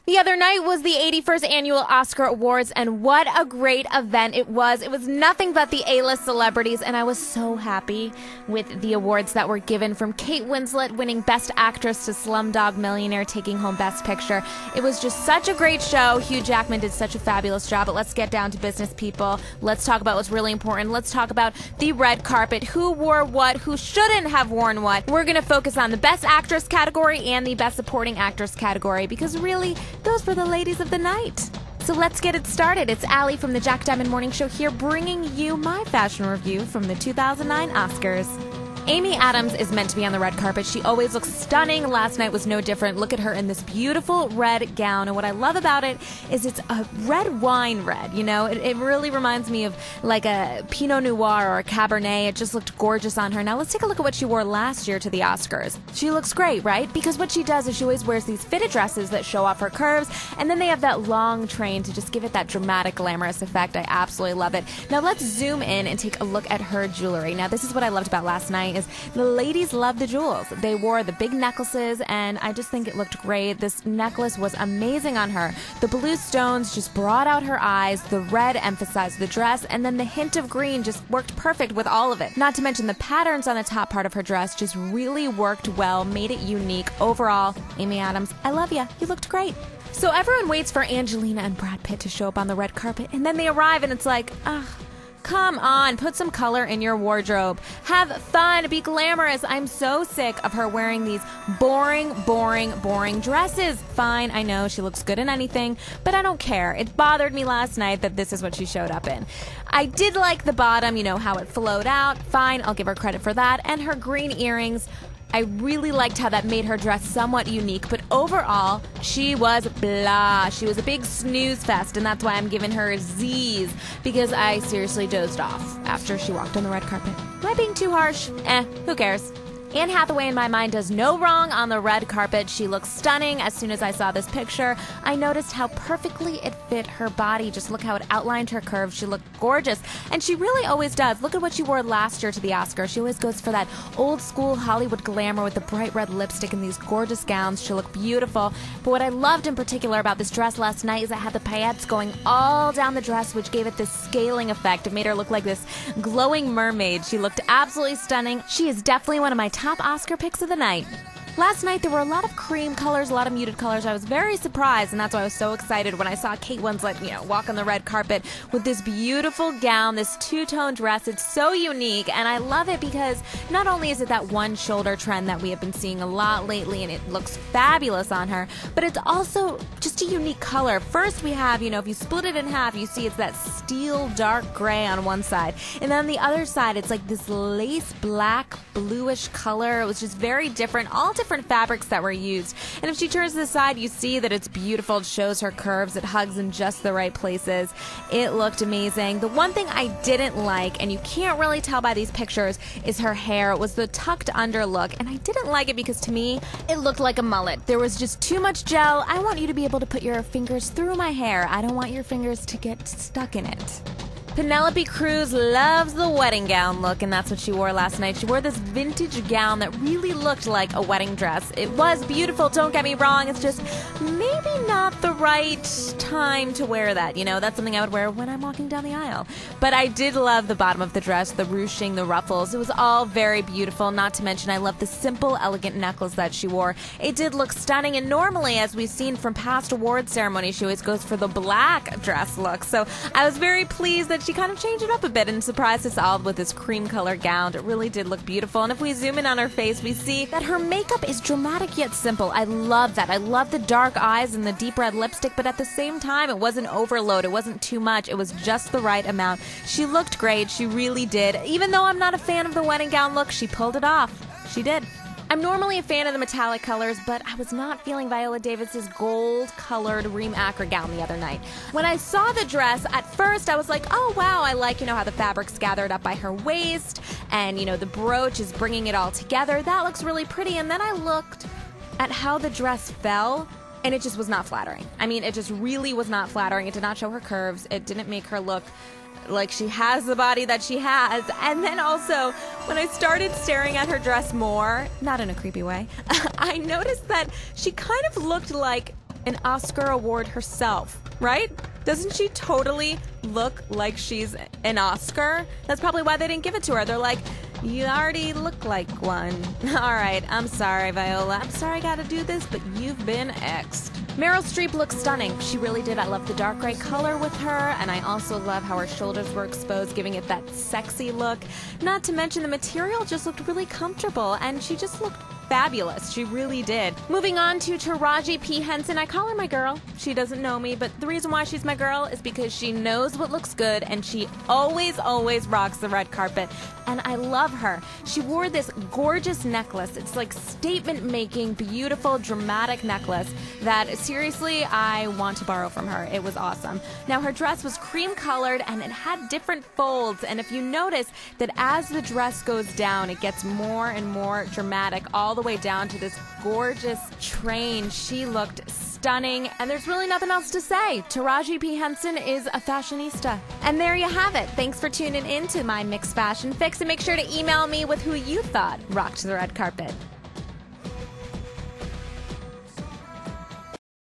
The other night was the 81st Annual Oscar Awards, and what a great event it was. It was nothing but the A-list celebrities, and I was so happy with the awards that were given, from Kate Winslet winning Best Actress to Slumdog Millionaire taking home Best Picture. It was just such a great show. Hugh Jackman did such a fabulous job, but let's get down to business, people. Let's talk about what's really important. Let's talk about the red carpet. Who wore what? Who shouldn't have worn what? We're going to focus on the Best Actress category and the Best Supporting Actress category, because really, those were the ladies of the night. So let's get it started. It's Allie from the Jack Diamond Morning Show here, bringing you my fashion review from the 2009 Oscars. Amy Adams is meant to be on the red carpet. She always looks stunning. Last night was no different. Look at her in this beautiful red gown. And what I love about it is it's a red wine red. You know, it really reminds me of like a Pinot Noir or a Cabernet. It just looked gorgeous on her. Now let's take a look at what she wore last year to the Oscars. She looks great, right? Because what she does is she always wears these fitted dresses that show off her curves, and then they have that long train to just give it that dramatic, glamorous effect. I absolutely love it. Now let's zoom in and take a look at her jewelry. Now this is what I loved about last night. Is the ladies love the jewels. They wore the big necklaces, and I just think it looked great. This necklace was amazing on her. The blue stones just brought out her eyes, the red emphasized the dress, and then the hint of green just worked perfect with all of it. Not to mention the patterns on the top part of her dress just really worked well, made it unique. Overall, Amy Adams, I love you. You looked great. So everyone waits for Angelina and Brad Pitt to show up on the red carpet, and then they arrive and it's like, come on, put some color in your wardrobe. Have fun, be glamorous. I'm so sick of her wearing these boring dresses. Fine, I know she looks good in anything, but I don't care. It bothered me last night that this is what she showed up in. I did like the bottom, you know, how it flowed out. Fine, I'll give her credit for that. And her green earrings, I really liked how that made her dress somewhat unique, but overall, she was blah. She was a big snooze fest, and that's why I'm giving her Z's, because I seriously dozed off after she walked on the red carpet. Am I being too harsh? Who cares? Anne Hathaway, in my mind, does no wrong on the red carpet. She looks stunning. As soon as I saw this picture, I noticed how perfectly it fit her body. Just look how it outlined her curves. She looked gorgeous. And she really always does. Look at what she wore last year to the Oscars. She always goes for that old school Hollywood glamour with the bright red lipstick and these gorgeous gowns. She looked beautiful. But what I loved in particular about this dress last night is it had the paillettes going all down the dress, which gave it this scaling effect. It made her look like this glowing mermaid. She looked absolutely stunning. She is definitely one of my top Oscar picks of the night. Last night, there were a lot of cream colors, a lot of muted colors. I was very surprised, and that's why I was so excited when I saw Kate Winslet, walk on the red carpet with this beautiful gown, this two-tone dress. It's so unique, and I love it because not only is it that one-shoulder trend that we have been seeing a lot lately, and it looks fabulous on her, but it's also just a unique color. First, we have, if you split it in half, you see it's that steel dark gray on one side, and then on the other side, it's like this lace black, bluish color. It was just very different, all different fabrics that were used. And if she turns to the side, you see that it's beautiful. It shows her curves. It hugs in just the right places. It looked amazing. The one thing I didn't like, and you can't really tell by these pictures, is her hair. It was the tucked under look, and I didn't like it because to me, it looked like a mullet. There was just too much gel. I want you to be able to put your fingers through my hair. I don't want your fingers to get stuck in it. Penelope Cruz loves the wedding gown look, and that's what she wore last night. She wore this vintage gown that really looked like a wedding dress. It was beautiful, don't get me wrong. It's just maybe not the right time to wear that. That's something I would wear when I'm walking down the aisle. But I did love the bottom of the dress, the ruching, the ruffles. It was all very beautiful. Not to mention, I love the simple, elegant necklace that she wore. It did look stunning, and normally, as we've seen from past award ceremonies, she always goes for the black dress look. So I was very pleased that she kind of changed it up a bit and surprised us all with this cream color gown. It really did look beautiful. And if we zoom in on her face, we see that her makeup is dramatic yet simple. I love that. I love the dark eyes and the deep red lipstick, but at the same time, it wasn't overload. It wasn't too much. It was just the right amount. She looked great. She really did. Even though I'm not a fan of the wedding gown look, she pulled it off. She did. I'm normally a fan of the metallic colors, but I was not feeling Viola Davis's gold-colored Reem Acra gown the other night. When I saw the dress, at first I was like, oh wow, I like, how the fabric's gathered up by her waist, and, the brooch is bringing it all together. That looks really pretty. And then I looked at how the dress fell, and it just was not flattering. I mean, it just really was not flattering. It did not show her curves. It didn't make her look like she has the body that she has. And then also, when I started staring at her dress more, not in a creepy way, I noticed that she kind of looked like an Oscar award herself, right? Doesn't she totally look like she's an Oscar? That's probably why they didn't give it to her. They're like, you already look like one. All right, I'm sorry, Viola. I'm sorry I gotta do this, but you've been X'd. Meryl Streep looks stunning. She really did. I love the dark gray color with her, and I also love how her shoulders were exposed, giving it that sexy look. Not to mention the material just looked really comfortable, and she just looked fabulous. She really did. Moving on to Taraji P. Henson. I call her my girl. She doesn't know me, but the reason why she's my girl is because she knows what looks good, and she always rocks the red carpet. And I love her. She wore this gorgeous necklace. It's like statement-making, beautiful, dramatic necklace that, seriously, I want to borrow from her. It was awesome. Now, her dress was cream-colored, and it had different folds. And if you notice that as the dress goes down, it gets more and more dramatic, all the way down to this gorgeous train. She looked stunning, and there's really nothing else to say. Taraji P. Henson is a fashionista. And there you have it. Thanks for tuning in to my Mixed Fashion Fix, and make sure to email me with who you thought rocked the red carpet.